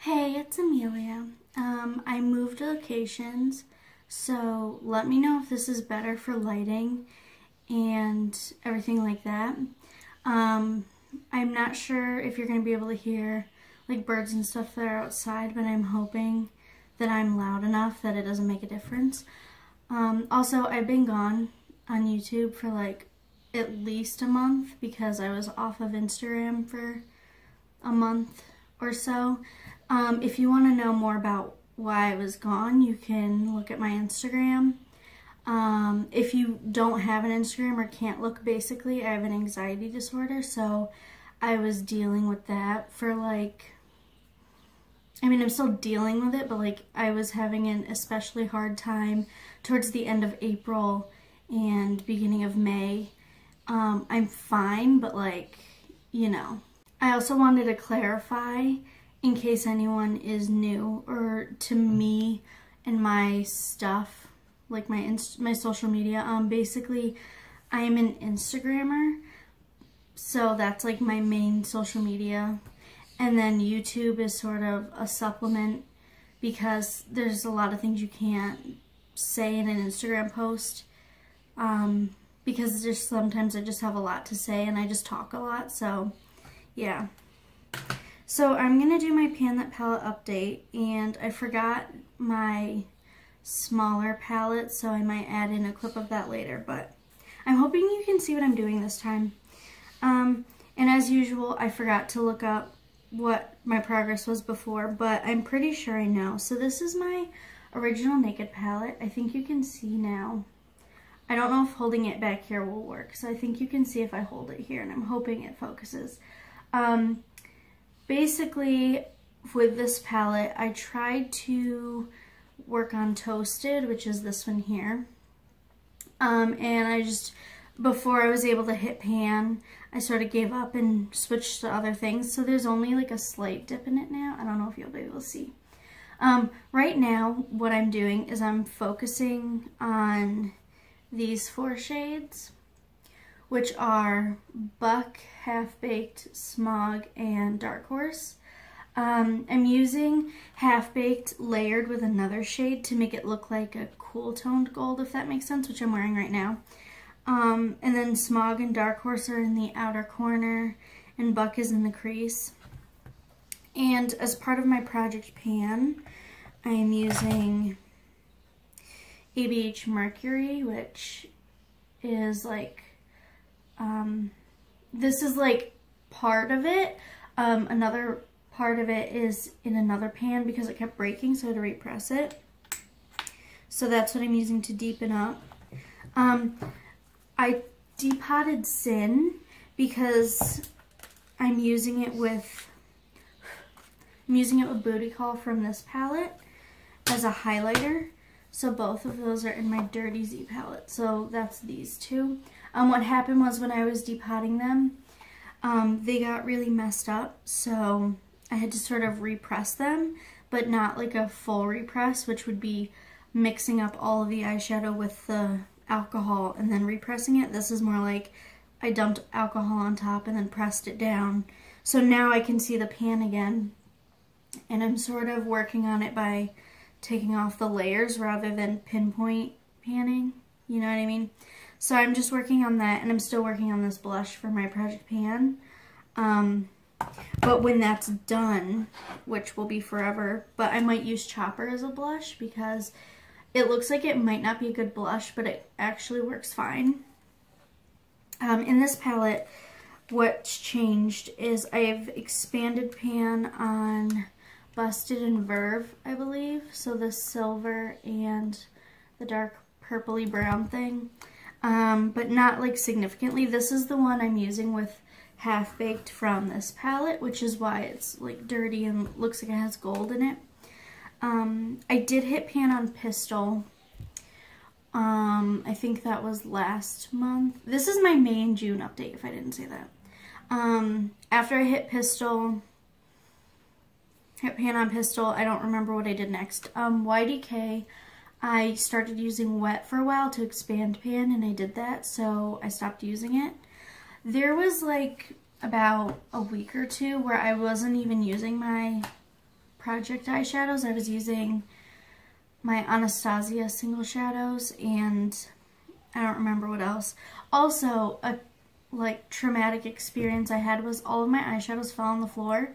Hey, it's Amelia. I moved locations, so let me know if this is better for lighting and everything like that. I'm not sure if you're going to be able to hear like birds and stuff that are outside, but I'm hoping that I'm loud enough that it doesn't make a difference. Also, I've been gone on YouTube for like at least a month because I was off of Instagram for a month or so. If you want to know more about why I was gone, you can look at my Instagram. If you don't have an Instagram or can't look, basically, I have an anxiety disorder, so I was dealing with that for like, I'm still dealing with it, but like I was having an especially hard time towards the end of April and beginning of May. I'm fine, but like, I also wanted to clarify in case anyone is new or to me and my stuff, like my social media. Basically, I am an Instagrammer, so that's like my main social media. And then YouTube is sort of a supplement because there's a lot of things you can't say in an Instagram post. Because just sometimes I just have a lot to say and I just talk a lot, so yeah. So I'm going to do my Pan That palette update, and I forgot my smaller palette, so I might add in a clip of that later, but I'm hoping you can see what I'm doing this time. And as usual, I forgot to look up what my progress was before, but I'm pretty sure I know. So this is my original Naked palette. I think you can see now. I don't know if holding it back here will work, so I think you can see if I hold it here, and I'm hoping it focuses. Basically, with this palette, I tried to work on Toasted, which is this one here. And I just, before I was able to hit pan, I sort of gave up and switched to other things. So there's only like a slight dip in it now. I don't know if you'll be able to see. Right now, what I'm doing is I'm focusing on these 4 shades, which are Buck, Half Baked, Smog, and Dark Horse. I'm using Half Baked layered with another shade to make it look like a cool toned gold, if that makes sense, which I'm wearing right now. And then Smog and Dark Horse are in the outer corner, and Buck is in the crease. And as part of my Project Pan, I am using ABH Mercury, which is like, this is like part of it. Another part of it is in another pan because it kept breaking, so I had to repress it. So that's what I'm using to deepen up. I depotted Sin because I'm using it with Booty Call from this palette as a highlighter. So both of those are in my Dirty Z palette. So that's these two. What happened was when I was depotting them, they got really messed up. So I had to sort of repress them, but not like a full repress, which would be mixing up all of the eyeshadow with the alcohol and then repressing it. This is more like I dumped alcohol on top and then pressed it down. So now I can see the pan again. And I'm sort of working on it by taking off the layers rather than pinpoint panning, you know what I mean? So I'm just working on that, and I'm still working on this blush for my Project Pan. But when that's done, which will be forever, but I might use Chopper as a blush because it looks like it might not be a good blush, but it actually works fine. In this palette, what's changed is I've expanded pan on Busted and Verve, I believe. So the silver and the dark purpley brown thing. But not like significantly. This is the one I'm using with Half Baked from this palette, which is why it's like dirty and looks like it has gold in it. I did hit pan on Pistol. I think that was last month. This is my May and June update, if I didn't say that. After I hit pan on Pistol, I don't remember what I did next. YDK, I started using Wet for a while to expand pan, and I did that, so I stopped using it. There was like about a week or two where I wasn't even using my project eyeshadows. I was using my Anastasia single shadows, and I don't remember what else. Also, a traumatic experience I had was all of my eyeshadows fell on the floor.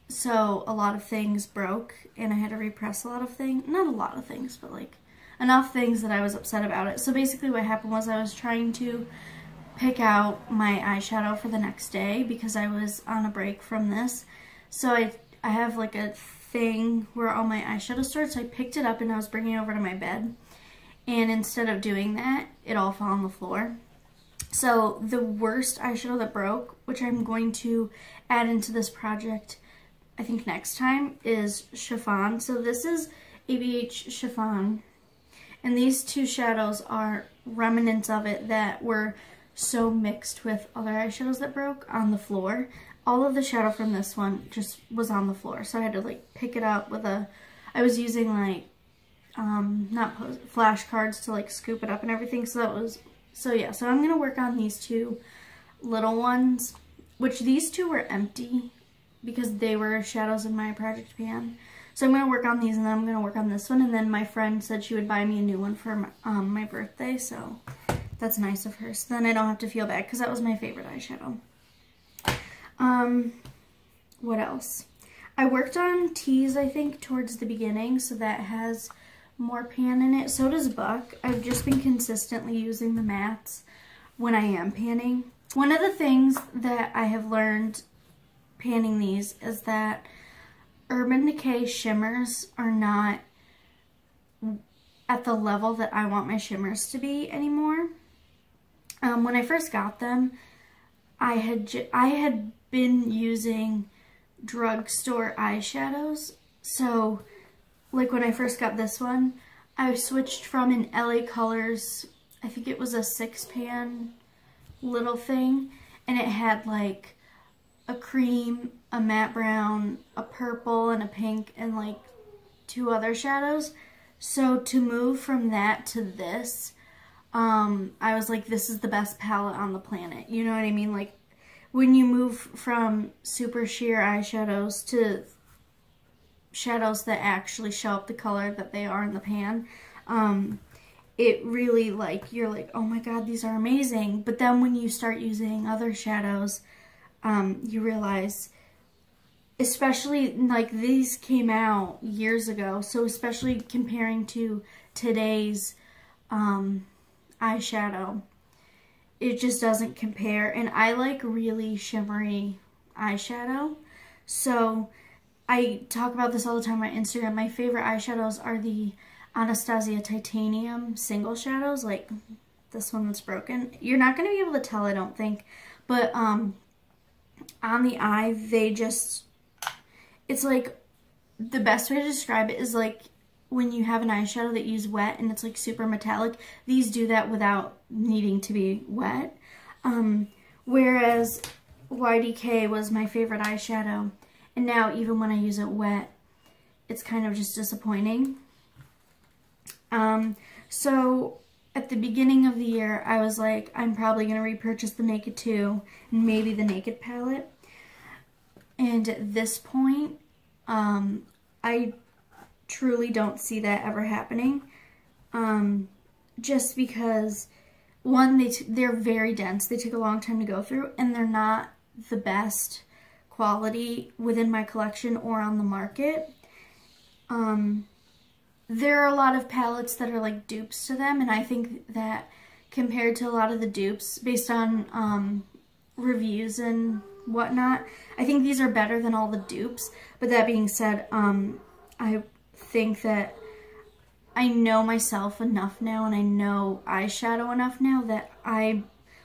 So a lot of things broke, and I had to repress a lot of things. Not a lot of things, but like enough things that I was upset about it. So basically what happened was I was trying to pick out my eyeshadow for the next day because I was on a break from this. So I have like a thing where all my eyeshadow stored, so I picked it up and I was bringing it over to my bed. And instead of doing that, it all fell on the floor. So the worst eyeshadow that broke, which I'm going to add into this project, I think next time, is Chiffon. So this is ABH Chiffon. And these two shadows are remnants of it that were so mixed with other eyeshadows that broke on the floor. All of the shadow from this one just was on the floor. So I had to like pick it up with I was using like, not flashcards to like scoop it up and everything. So I'm going to work on these two little ones, which these two were empty because they were shadows in my project pan. So I'm going to work on these, and then I'm going to work on this one. And then my friend said she would buy me a new one for my birthday, so that's nice of her. So then I don't have to feel bad because that was my favorite eyeshadow. What else? I worked on Tease, I think, towards the beginning, so that has more pan in it. So does Buck. I've just been consistently using the mattes when I am panning. One of the things that I have learned panning these is that Urban Decay shimmers are not at the level that I want my shimmers to be anymore. When I first got them, I had been using drugstore eyeshadows. So like when I first got this one, I switched from an LA Colors, I think it was a 6-pan little thing, and it had like a cream, a matte brown, a purple, and a pink, and like 2 other shadows. So to move from that to this, I was like, this is the best palette on the planet. You know what I mean? Like when you move from super sheer eyeshadows to shadows that actually show up the color that they are in the pan, it really, like, you're like, oh my god, these are amazing. But then when you start using other shadows, you realize, especially like these came out years ago, so especially comparing to today's eyeshadow, it just doesn't compare. And I like really shimmery eyeshadow, so I talk about this all the time on Instagram. My favorite eyeshadows are the Anastasia Titanium single shadows, like this one that's broken. You're not going to be able to tell, I don't think, but on the eye, they just, it's like, the best way to describe it is like when you have an eyeshadow that you use wet and it's like super metallic. These do that without needing to be wet. Whereas YDK was my favorite eyeshadow, and now even when I use it wet, it's kind of just disappointing. So at the beginning of the year, I was like, I'm probably going to repurchase the Naked 2 and maybe the Naked palette. And at this point, I truly don't see that ever happening. Just because, one, they're very dense. They take a long time to go through, and they're not the best quality within my collection or on the market. There are a lot of palettes that are like dupes to them, and I think that compared to a lot of the dupes, based on reviews and whatnot, I think these are better than all the dupes. But that being said, I think that I know myself enough now, and I know eyeshadow enough now, that I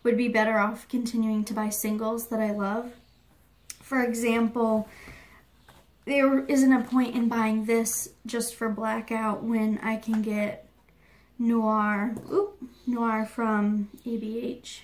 would be better off continuing to buy singles that I love. For example, there isn't a point in buying this just for blackout when I can get Noir from ABH,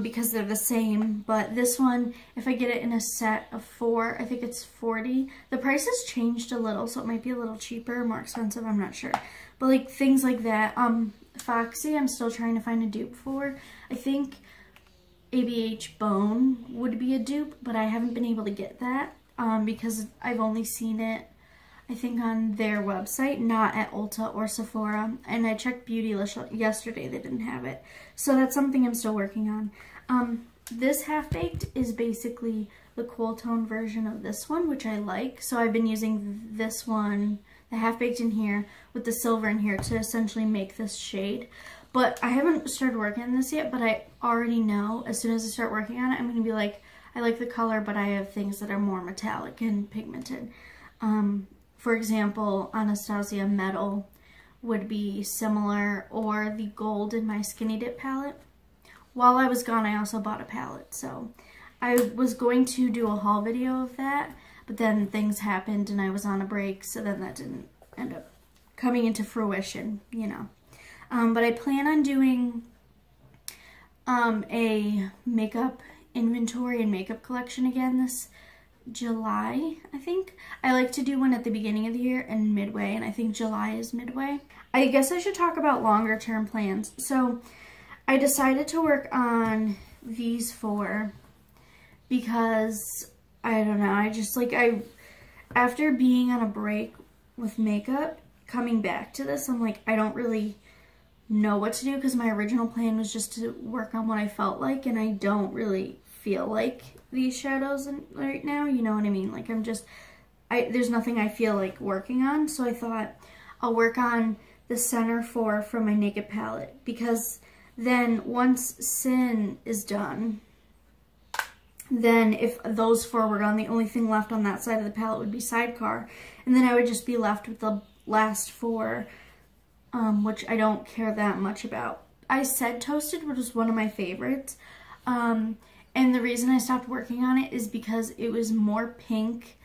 because they're the same. But this one, if I get it in a set of 4, I think it's $40. The price has changed a little, so it might be a little cheaper, more expensive, I'm not sure. But like things like that. Foxy, I'm still trying to find a dupe for. I think ABH Bone would be a dupe, but I haven't been able to get that. because I've only seen it, I think, on their website, not at Ulta or Sephora. And I checked Beautylish yesterday, they didn't have it. So that's something I'm still working on. This Half-Baked is basically the cool tone version of this one, which I like. So I've been using this one, the Half-Baked in here, with the silver in here to essentially make this shade. But I haven't started working on this yet, but I already know as soon as I start working on it, I'm going to be like, I like the color, but I have things that are more metallic and pigmented. For example, Anastasia Metal would be similar, or the gold in my Skinny Dip palette. While I was gone, I also bought a palette, so I was going to do a haul video of that, but then things happened and I was on a break, so then that didn't end up coming into fruition, you know. But I plan on doing a makeup inventory and makeup collection again this July, I think. I like to do one at the beginning of the year and midway, and I think July is midway. I guess I should talk about longer term plans. So I decided to work on these 4 because, I don't know, I just like, after being on a break with makeup, coming back to this, I'm like, I don't really know what to do, because my original plan was just to work on what I felt like, and I don't really feel like these shadows right now, you know what I mean? Like, there's nothing I feel like working on, so I thought I'll work on the center 4 from my Naked palette, because then once Sin is done, then if those 4 were gone, the only thing left on that side of the palette would be Sidecar, and then I would just be left with the last 4, which I don't care that much about. I said Toasted, which was one of my favorites, and the reason I stopped working on it is because it was more pink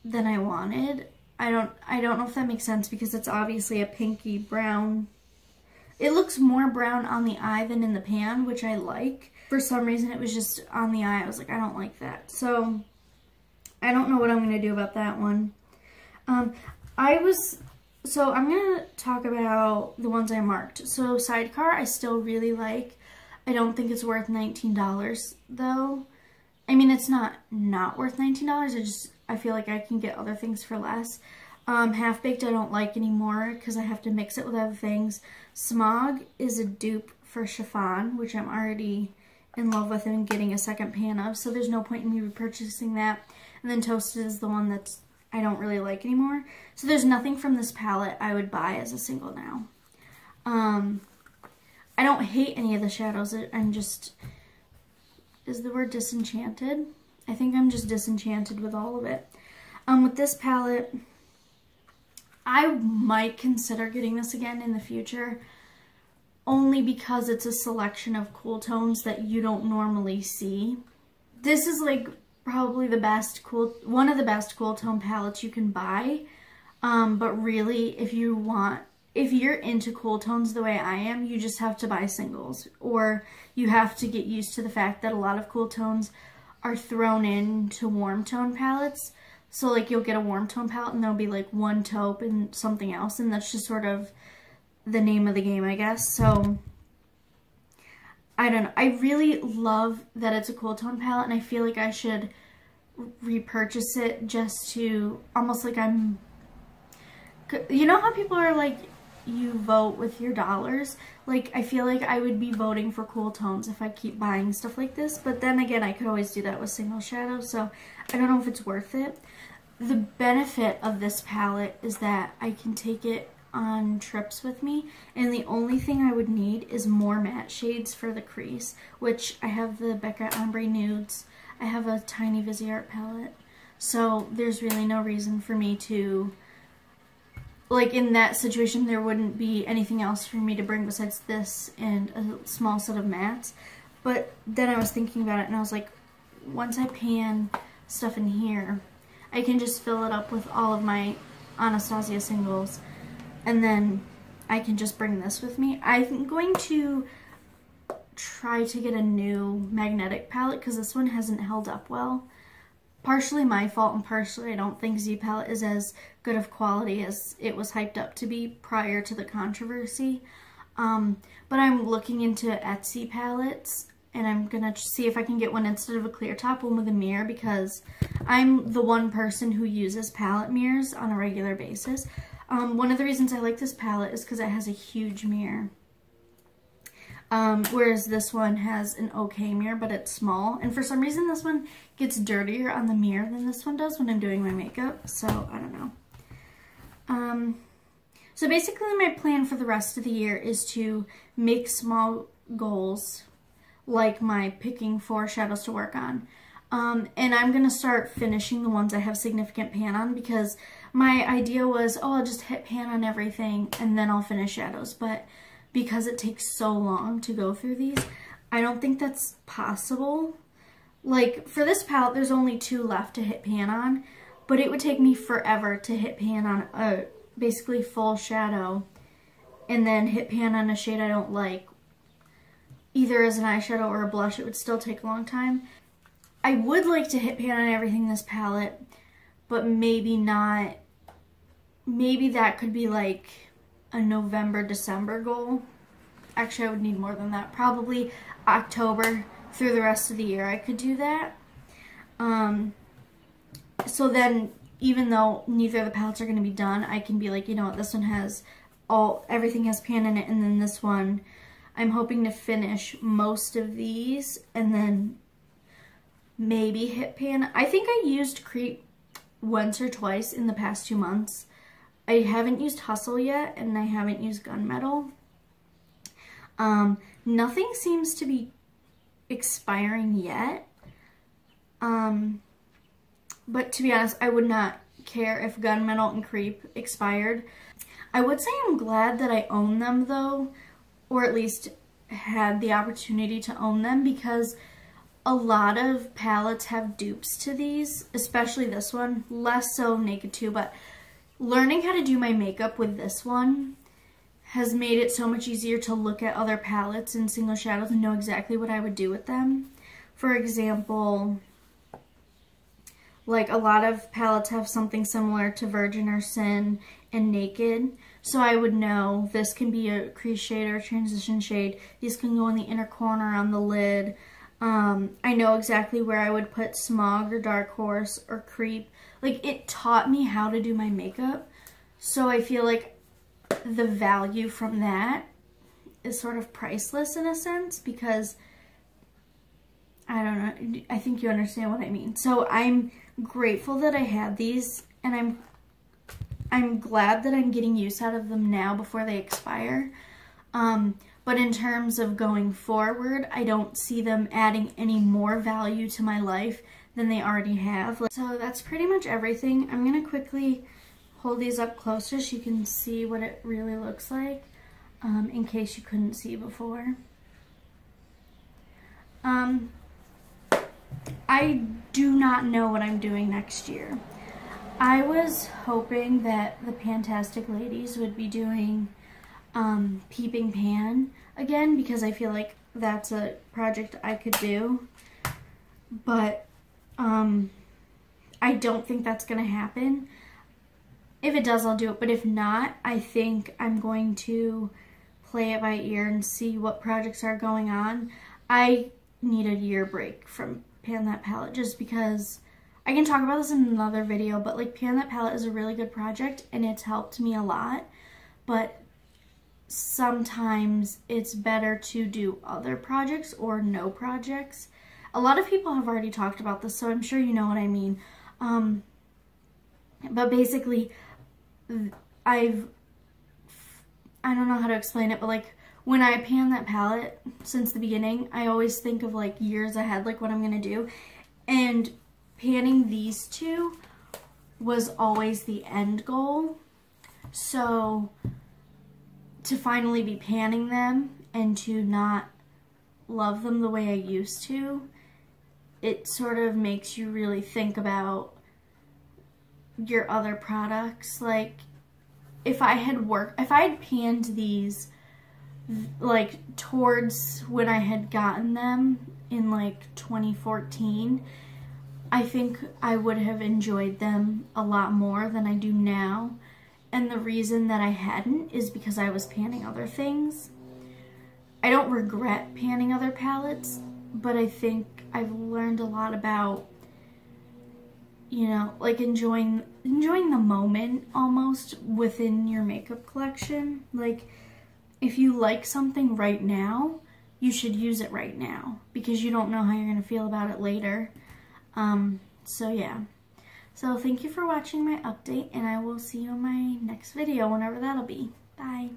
than I wanted. I don't know if that makes sense, because it's obviously a pinky brown. It looks more brown on the eye than in the pan, which I like. For some reason, it was just on the eye. I was like, I don't like that. So I don't know what I'm going to do about that one. So I'm going to talk about the ones I marked. So Sidecar, I still really like. I don't think it's worth $19 though. I mean, it's not worth $19. I feel like I can get other things for less. Half-Baked I don't like anymore because I have to mix it with other things. Smog is a dupe for Chiffon, which I'm already in love with and getting a second pan of, so there's no point in me repurchasing that. And then Toasted is the one that's I don't really like anymore. So there's nothing from this palette I would buy as a single now. I don't hate any of the shadows. I'm just, is the word disenchanted? I think I'm just disenchanted with all of it. With this palette, I might consider getting this again in the future, only because it's a selection of cool tones that you don't normally see. This is like probably the best one of the best cool tone palettes you can buy. But really, if you're into cool tones the way I am, you just have to buy singles, or you have to get used to the fact that a lot of cool tones are thrown into warm tone palettes. So like you'll get a warm tone palette and there'll be like one taupe and something else, and that's just sort of the name of the game, I guess. So I don't know. I really love that it's a cool tone palette, and I feel like I should repurchase it just to, almost like you know how people are like, you vote with your dollars? Like, I feel like I would be voting for cool tones if I keep buying stuff like this, but then again, I could always do that with single shadows, so I don't know if it's worth it. The benefit of this palette is that I can take it on trips with me, and the only thing I would need is more matte shades for the crease, which I have the Becca Ombre Nudes. I have a tiny Viseart palette, so there's really no reason for me to, like, in that situation, there wouldn't be anything else for me to bring besides this and a small set of mattes. But then I was thinking about it, and I was like, once I pan stuff in here, I can just fill it up with all of my Anastasia singles, and then I can just bring this with me. I'm going to try to get a new magnetic palette, because this one hasn't held up well. Partially my fault, and partially I don't think Z palette is as good of quality as it was hyped up to be prior to the controversy. But I'm looking into Etsy palettes and I'm gonna see if I can get one instead of a clear top, one with a mirror, because I'm the one person who uses palette mirrors on a regular basis. One of the reasons I like this palette is because it has a huge mirror. Whereas this one has an okay mirror, but it's small. And for some reason, this one gets dirtier on the mirror than this one does when I'm doing my makeup. So, I don't know. So basically, my plan for the rest of the year is to make small goals, like my picking 4 shadows to work on. And I'm going to start finishing the ones I have significant pan on, because my idea was, oh, I'll just hit pan on everything and then I'll finish shadows. But because it takes so long to go through these, I don't think that's possible. Like, for this palette, there's only 2 left to hit pan on, but it would take me forever to hit pan on a basically full shadow and then hit pan on a shade I don't like, either as an eyeshadow or a blush. It would still take a long time. I would like to hit pan on everything in this palette, but maybe not. Maybe that could be like a November, December goal. Actually, I would need more than that. Probably October through the rest of the year I could do that. So then, even though neither of the palettes are going to be done, I can be like, you know what, this one has everything has pan in it, and then this one, I'm hoping to finish most of these and then maybe hit pan. I think I used Creep once or twice in the past 2 months. I haven't used Hustle yet, and I haven't used Gunmetal. Nothing seems to be expiring yet. But to be honest, I would not care if Gunmetal and Creep expired. I would say I'm glad that I own them though, or at least had the opportunity to own them, because a lot of palettes have dupes to these, especially this one. Less so Naked 2, but learning how to do my makeup with this one has made it so much easier to look at other palettes and single shadows and know exactly what I would do with them. For example, like a lot of palettes have something similar to Virgin or Sin and Naked. So I would know this can be a crease shade or a transition shade. These can go in the inner corner on the lid. I know exactly where I would put Smog or Dark Horse or Creep. Like, it taught me how to do my makeup. So I feel like the value from that is sort of priceless in a sense, because I don't know, I think you understand what I mean. So I'm grateful that I had these, and I'm glad that I'm getting use out of them now before they expire. But in terms of going forward, I don't see them adding any more value to my life than they already have. So that's pretty much everything. I'm going to quickly hold these up closer so you can see what it really looks like, in case you couldn't see before. I do not know what I'm doing next year. I was hoping that the Pantastic Ladies would be doing Peeping Pan again, because I feel like that's a project I could do, but I don't think that's gonna happen. If it does, I'll do it, but if not, I think I'm going to play it by ear and see what projects are going on. I need a year break from Pan That Palette, just because I can talk about this in another video, but like Pan That Palette is a really good project and it's helped me a lot, but sometimes it's better to do other projects or no projects. A lot of people have already talked about this, so I'm sure you know what I mean. But basically, I don't know how to explain it, but like when I pan that palette since the beginning, I always think of like years ahead, like what I'm gonna do. And panning these two was always the end goal. So to finally be panning them and to not love them the way I used to, it sort of makes you really think about your other products. Like if I had panned these like towards when I had gotten them in like 2014, I think I would have enjoyed them a lot more than I do now. And the reason that I hadn't is because I was panning other things. I don't regret panning other palettes. but I think I've learned a lot about, you know, like enjoying the moment almost within your makeup collection. Like, if you like something right now, you should use it right now because you don't know how you're going to feel about it later. So yeah. So thank you for watching my update, and I will see you in my next video, whenever that'll be. Bye.